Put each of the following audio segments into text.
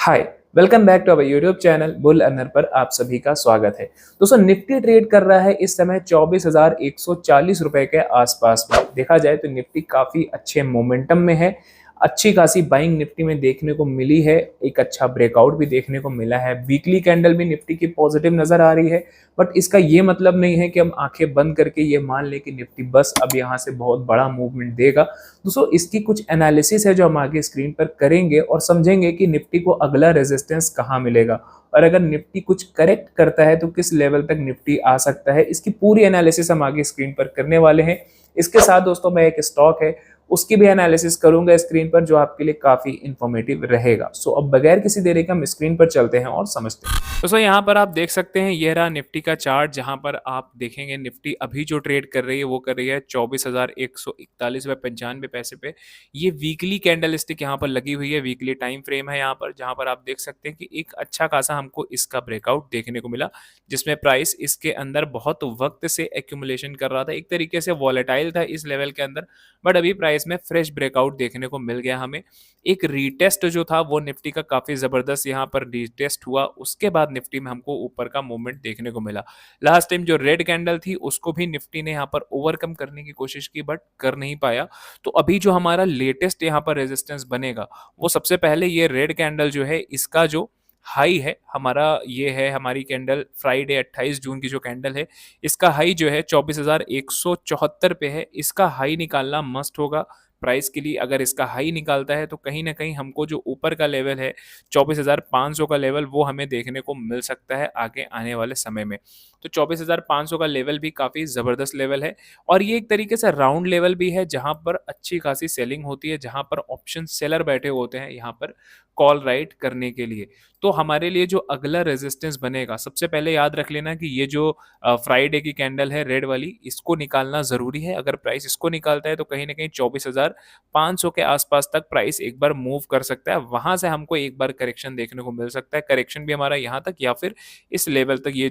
Hi, welcome back to our YouTube channel बुल अर्नर पर आप सभी का स्वागत है। दोस्तों निफ्टी ट्रेड कर रहा है इस समय 24,140 रुपए के आसपास में। देखा जाए तो निफ्टी काफी अच्छे मोमेंटम में है। अच्छी खासी बाइंग निफ्टी में देखने को मिली है। एक अच्छा ब्रेकआउट भी देखने को मिला है। वीकली कैंडल भी निफ्टी की पॉजिटिव नजर आ रही है। बट इसका ये मतलब नहीं है कि हम आंखें बंद करके ये मान लें कि निफ्टी बस अब यहाँ से बहुत बड़ा मूवमेंट देगा। दोस्तों इसकी कुछ एनालिसिस है जो हम आगे स्क्रीन पर करेंगे और समझेंगे कि निफ्टी को अगला रेजिस्टेंस कहाँ मिलेगा और अगर निफ्टी कुछ करेक्ट करता है तो किस लेवल तक निफ्टी आ सकता है। इसकी पूरी एनालिसिस हम आगे स्क्रीन पर करने वाले हैं। इसके साथ दोस्तों मैं एक स्टॉक है उसकी भी एनालिसिस करूंगा स्क्रीन पर जो आपके लिए काफी इंफॉर्मेटिव रहेगा। सो अब बगैर किसी देरी के हम स्क्रीन पर चलते हैं और समझते हैं। दोस्तों यहाँ पर आप देख सकते हैं ये रहा निफ्टी का चार्ट जहां पर आप देखेंगे निफ्टी अभी जो ट्रेड कर रही है वो कर रही है 24,141.95 पे। ये वीकली कैंडल स्टिक यहाँ पर लगी हुई है। वीकली टाइम फ्रेम है यहाँ पर जहां पर आप देख सकते हैं कि एक अच्छा खासा हमको इसका ब्रेकआउट देखने को मिला जिसमें प्राइस इसके अंदर बहुत वक्त से एक्यूमुलेशन कर रहा था। एक तरीके से वॉलेटाइल था इस लेवल के अंदर। बट अभी प्राइस में फ्रेश ब्रेकआउट देखने को मिल गया हमें। एक रीटेस्ट जो था वो निफ्टी का काफी जबरदस्त यहाँ पर रीटेस्ट हुआ। उसके बाद निफ्टी में हमको ऊपर का मूवमेंट देखने को मिला। लास्ट टाइम जो रेड कैंडल थी उसको भी निफ्टी ने यहाँ पर ओवरकम करने की कोशिश की बट कर नहीं पाया। तो अभी जो हमारा लेटेस्ट यहाँ पर रेजिस्टेंस बनेगा वो सबसे पहले ये रेड कैंडल जो है इसका जो हाई है हमारा, ये है हमारी कैंडल फ्राइडे 28 जून की जो कैंडल है। इसका हाई जो है 24,174 पे है। इसका हाई निकालना मस्ट होगा प्राइस के लिए। अगर इसका हाई निकालता है तो कहीं ना कहीं हमको जो ऊपर का लेवल है 24,500 का लेवल वो हमें देखने को मिल सकता है आगे आने वाले समय में। तो 24,500 का लेवल भी काफ़ी ज़बरदस्त लेवल है और ये एक तरीके से राउंड लेवल भी है जहाँ पर अच्छी खासी सेलिंग होती है, जहाँ पर ऑप्शन सेलर बैठे होते हैं यहाँ पर कॉल राइट करने के लिए। तो हमारे लिए जो अगला रेजिस्टेंस बनेगा सबसे पहले याद रख लेना कि ये जो फ्राइडे की कैंडल है रेड वाली, इसको निकालना ज़रूरी है। अगर प्राइस इसको निकालता है तो कहीं ना कहीं 24,500 के आसपास तक प्राइस एक बार मूव कर सकता है। वहां से हमको एक बार करेक्शन देखने को मिल सकता है। करेक्शन भी हमारा यहाँ तक या फिर इस लेवल तक, ये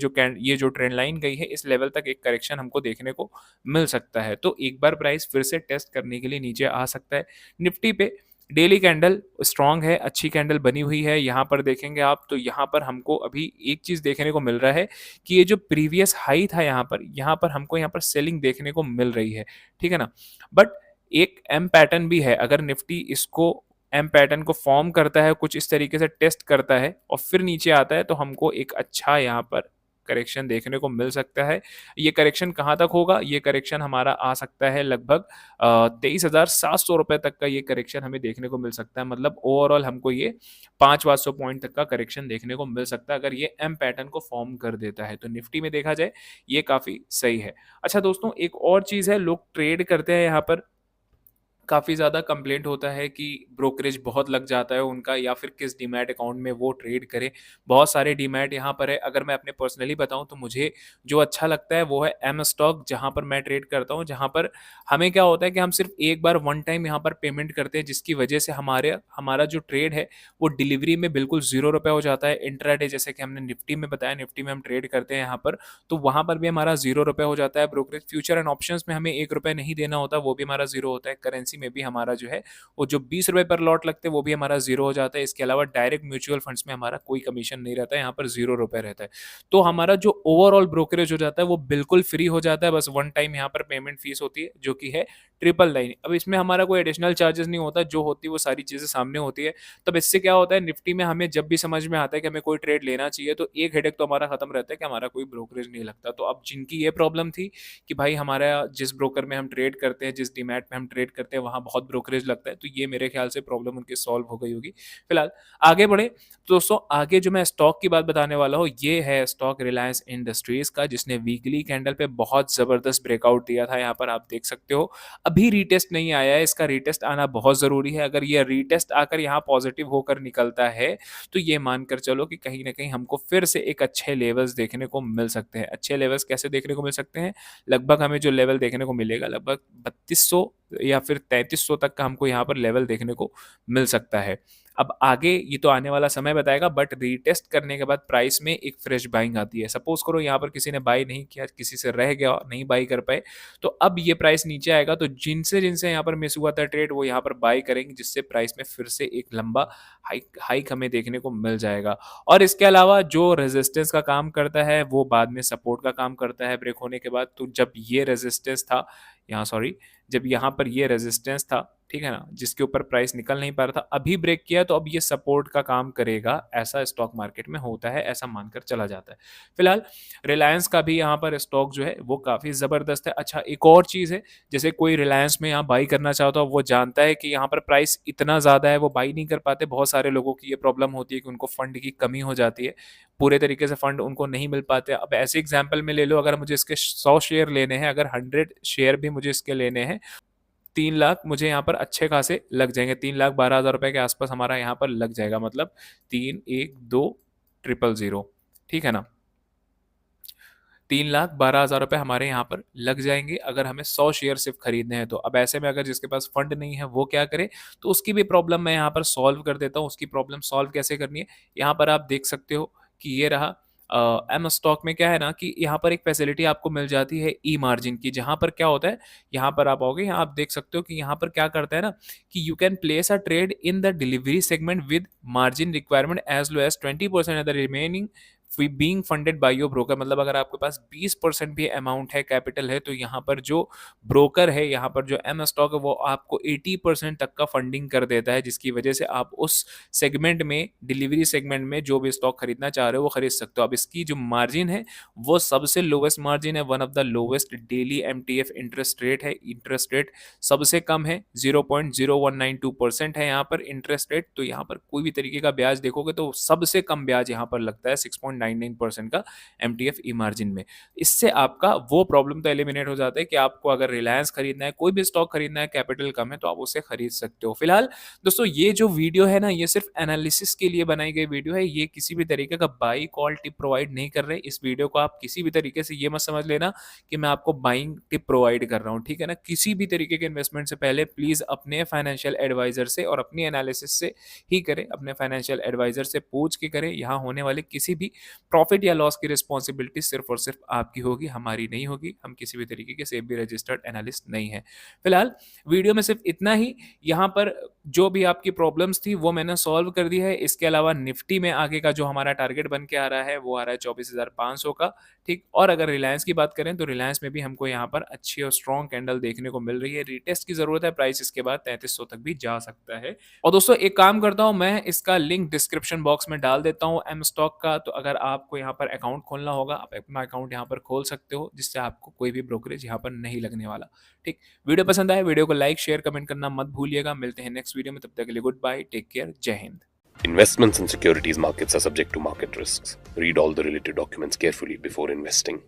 जो ट्रेंड लाइन गई है इस लेवल तक एक करेक्शन हमको देखने को मिल सकता है। तो एक बार प्राइस फिर से टेस्ट करने के लिए नीचे आ सकता है। निफ्टी पे डेली कैंडल स्ट्रांग है, अच्छी कैंडल बनी हुई है। यहाँ पर देखेंगे आप तो यहाँ पर हमको अभी एक चीज़ देखने को मिल रहा है कि ये जो प्रीवियस हाई था यहाँ पर हमको यहाँ पर सेलिंग देखने को मिल रही है, ठीक है ना। बट एक एम पैटर्न भी है। अगर निफ्टी इसको एम पैटर्न को फॉर्म करता है, कुछ इस तरीके से टेस्ट करता है और फिर नीचे आता है तो हमको एक अच्छा यहाँ पर करेक्शन देखने को मिल सकता है। ये करेक्शन कहाँ तक होगा? ये करेक्शन हमारा आ सकता है लगभग 23,700 रुपये तक का ये करेक्शन हमें देखने को मिल सकता है। मतलब ओवरऑल हमको ये 500 पॉइंट तक का करेक्शन देखने को मिल सकता है अगर ये एम पैटर्न को फॉर्म कर देता है। तो निफ्टी में देखा जाए ये काफ़ी सही है। अच्छा दोस्तों एक और चीज़ है, लोग ट्रेड करते हैं यहाँ पर, काफ़ी ज़्यादा कंप्लेंट होता है कि ब्रोकरेज बहुत लग जाता है उनका या फिर किस डीमैट अकाउंट में वो ट्रेड करें। बहुत सारे डीमैट यहाँ पर है। अगर मैं अपने पर्सनली बताऊँ तो मुझे जो अच्छा लगता है वो है एम स्टॉक, जहाँ पर मैं ट्रेड करता हूँ। जहाँ पर हमें क्या होता है कि हम सिर्फ एक बार वन टाइम यहाँ पर पेमेंट करते हैं जिसकी वजह से हमारा जो ट्रेड है वो डिलीवरी में बिल्कुल ₹0 हो जाता है। इंट्राडे जैसे कि हमने निफ्टी में बताया, निफ्टी में हम ट्रेड करते हैं यहाँ पर, तो वहाँ पर भी हमारा ₹0 हो जाता है। ब्रोकरेज फ्यूचर एंड ऑप्शंस में हमें ₹1 नहीं देना होता, वो भी हमारा ज़ीरो होता है। करेंसी में भी हमारा जो है वो जो ₹20 पर लॉट लगते हैं वो भी हमारा ज़ीरो हो जाता है। इसके अलावा डायरेक्ट म्यूचुअल फंड्स में हमारा कोई कमीशन नहीं रहता है, यहाँ पर ₹0 रहता है। तो हमारा जो ओवरऑल ब्रोकरेज हो जाता है वो बिल्कुल फ्री हो जाता है। बस वन टाइम यहाँ पर पेमेंट फीस होती है जो कि है 999। अब इसमें हमारा कोई एडिशनल चार्जेस नहीं होता, जो होती है वो सारी चीज़ें सामने होती है। तब इससे क्या होता है, निफ्टी में हमें जब भी समझ में आता है कि हमें कोई ट्रेड लेना चाहिए तो एक हेडेक तो हमारा खत्म रहता है कि हमारा कोई ब्रोकरेज नहीं लगता। तो अब जिनकी ये प्रॉब्लम थी कि भाई हमारा जिस ब्रोकर में हम ट्रेड करते हैं, जिस डीमैट में हम ट्रेड करते हैं वहाँ बहुत ब्रोकरेज लगता है, तो ये मेरे ख्याल से प्रॉब्लम उनकी सॉल्व हो गई होगी। फिलहाल आगे बढ़े तो दोस्तों आगे जो मैं स्टॉक की बात बताने वाला हूँ ये है स्टॉक रिलायंस इंडस्ट्रीज का, जिसने वीकली कैंडल पे बहुत जबरदस्त ब्रेकआउट दिया था। यहाँ पर आप देख सकते हो अभी रीटेस्ट नहीं आया है, इसका रीटेस्ट आना बहुत जरूरी है। अगर ये रीटेस्ट आकर यहाँ पॉजिटिव होकर निकलता है तो ये मानकर चलो कि कहीं ना कहीं हमको फिर से एक अच्छे लेवल्स देखने को मिल सकते हैं। अच्छे लेवल्स कैसे देखने को मिल सकते हैं? लगभग हमें जो लेवल देखने को मिलेगा लगभग 3200 या फिर 3300 तक का हमको यहाँ पर लेवल देखने को मिल सकता है। अब आगे ये तो आने वाला समय बताएगा, बट रीटेस्ट करने के बाद प्राइस में एक फ्रेश बाइंग आती है। सपोज़ करो यहाँ पर किसी ने बाय नहीं किया, किसी से रह गया, नहीं बाय कर पाए, तो अब ये प्राइस नीचे आएगा, तो जिनसे-जिनसे यहाँ पर मिस हुआ था ट्रेड, वो यहाँ पर बाय करेंगे, जिससे प्राइस में फिर से एक लंबा हाइक हाइक हमें देखने को मिल जाएगा। और इसके अलावा जो रेजिस्टेंस का काम करता है, वो बाद में सपोर्ट का काम करता है ब्रेक होने के बाद। तो जब ये रेजिस्टेंस था, यहाँ सॉरी, जब यहाँ पर ये रेजिस्टेंस था, ठीक है ना, जिसके ऊपर प्राइस निकल नहीं पा रहा था, अभी ब्रेक किया तो अब ये सपोर्ट का काम करेगा, ऐसा स्टॉक मार्केट में होता है, ऐसा मानकर चला जाता है। फिलहाल रिलायंस का भी यहाँ पर स्टॉक जो है वो काफ़ी ज़बरदस्त है। अच्छा, एक और चीज़ है, जैसे कोई रिलायंस में यहाँ बाई करना चाहता हो, वो जानता है कि यहाँ पर प्राइस इतना ज़्यादा है, वो बाई नहीं कर पाते। बहुत सारे लोगों की ये प्रॉब्लम होती है कि उनको फंड की कमी हो जाती है, पूरे तरीके से फंड उनको नहीं मिल पाते। अब ऐसे एग्जाम्पल में ले लो, अगर मुझे इसके 100 शेयर लेने हैं, अगर 100 शेयर भी मुझे इसके लेने हैं, 3 लाख मुझे यहाँ पर अच्छे खासे लग जाएँगे, 3,12,000 रुपए के आस-पास हमारा यहाँ पर लग जाएगा, मतलब 3, 1, 2, 000, ठीक है ना? 3,12,000 रुपए हमारे यहाँ पर लग जाएँगे, अगर हमें 100 शेयर सिर्फ़ खरीदने हैं तो। अब ऐसे में अगर जिसके पास फंड नहीं है, वो क्या करे? तो उसकी भी प्रॉब्लम मैं यहाँ पर सॉल्व कर देता हूँ। उसकी प्रॉब्लम सॉल्व कैसे करनी है? यहाँ पर आप देख सकते हो कि ये रहा, एम स्टॉक में क्या है ना कि यहाँ पर एक फैसिलिटी आपको मिल जाती है ई मार्जिन की, जहाँ पर क्या होता है, यहाँ पर आप आओगे, यहाँ आप देख सकते हो कि यहाँ पर क्या करता है ना कि you can place a trade in the delivery segment with margin requirement as low as 20% of the remaining being funded by your broker. मतलब अगर आपके पास 20% भी अमाउंट है, कैपिटल है, तो यहाँ पर जो ब्रोकर है, यहाँ पर जो एम स्टॉक है, वो आपको 80% तक का फंडिंग कर देता है, जिसकी वजह से आप उस सेगमेंट में, डिलीवरी सेगमेंट में जो भी स्टॉक खरीदना चाह रहे हो वो खरीद सकते हो। अब इसकी जो मार्जिन है, वो सबसे लोवेस्ट मार्जिन है, one of the lowest daily MTF interest rate है। इंटरेस्ट रेट सबसे कम है, 0.0192% है यहाँ पर इंटरेस्ट रेट। तो यहाँ पर कोई भी तरीके का ब्याज देखोगे तो सबसे कम ब्याज यहाँ पर लगता है, 6.99% का एमटीएफ ई मार्जिन में। इससे आपका वो प्रॉब्लम तो एलिमिनेट हो जाता है कि आपको अगर रिलायंस खरीदना है, कोई भी स्टॉक खरीदना है, कैपिटल कम है, तो आप उसे खरीद सकते हो। फिलहाल दोस्तों, ये जो वीडियो है ना, ये सिर्फ एनालिसिस के लिए बनाई गई वीडियो है, ये किसी भी तरीके का बाई कॉल टिप प्रोवाइड नहीं कर रहे। इस वीडियो को आप किसी भी तरीके से ये मत समझ लेना कि मैं आपको बाइंग टिप प्रोवाइड कर रहा हूँ, ठीक है ना। किसी भी तरीके के इन्वेस्टमेंट से पहले प्लीज अपने फाइनेंशियल एडवाइजर से और अपनी एनालिसिस से ही करें, अपने फाइनेंशियल एडवाइजर से पूछ के करें। यहाँ होने वाले किसी भी प्रॉफिट या लॉस की रिस्पॉन्सिबिलिटी सिर्फ और सिर्फ आपकी होगी, हमारी नहीं होगी। हम किसी भी तरीके के सेबी रजिस्टर्ड एनालिस्ट नहीं है। फिलहाल वीडियो में सिर्फ इतना ही। यहाँ पर जो भी आपकी प्रॉब्लम्स थी वो मैंने सॉल्व कर दी है। इसके अलावा निफ्टी में आगे का जो हमारा टारगेट बन के आ रहा है, वो आ रहा है 24,500 का, ठीक। और अगर रिलायंस की बात करें तो रिलायंस में भी हमको यहाँ पर अच्छी और स्ट्रॉन्ग कैंडल देखने को मिल रही है। रीटेस्ट की जरूरत है, प्राइस इसके बाद 3300 तक भी जा सकता है। और दोस्तों, एक काम करता हूँ, मैं इसका लिंक डिस्क्रिप्शन बॉक्स में डाल देता हूँ एम स्टॉक का। तो अगर आपको यहाँ पर अकाउंट खोलना होगा, आप अपना अकाउंट यहाँ पर खोल सकते हो, जिससे आपको कोई भी ब्रोकरेज यहाँ पर नहीं लगने वाला, ठीक। वीडियो पसंद आए, वीडियो को लाइक शेयर कमेंट करना मत भूलिएगा। मिलते हैं नेक्स्ट वीडियो में, तब तक के लिए गुड बाय, टेक केयर, जय Hind. Investments in securities markets are subject to market risks. Read all the related documents carefully before investing.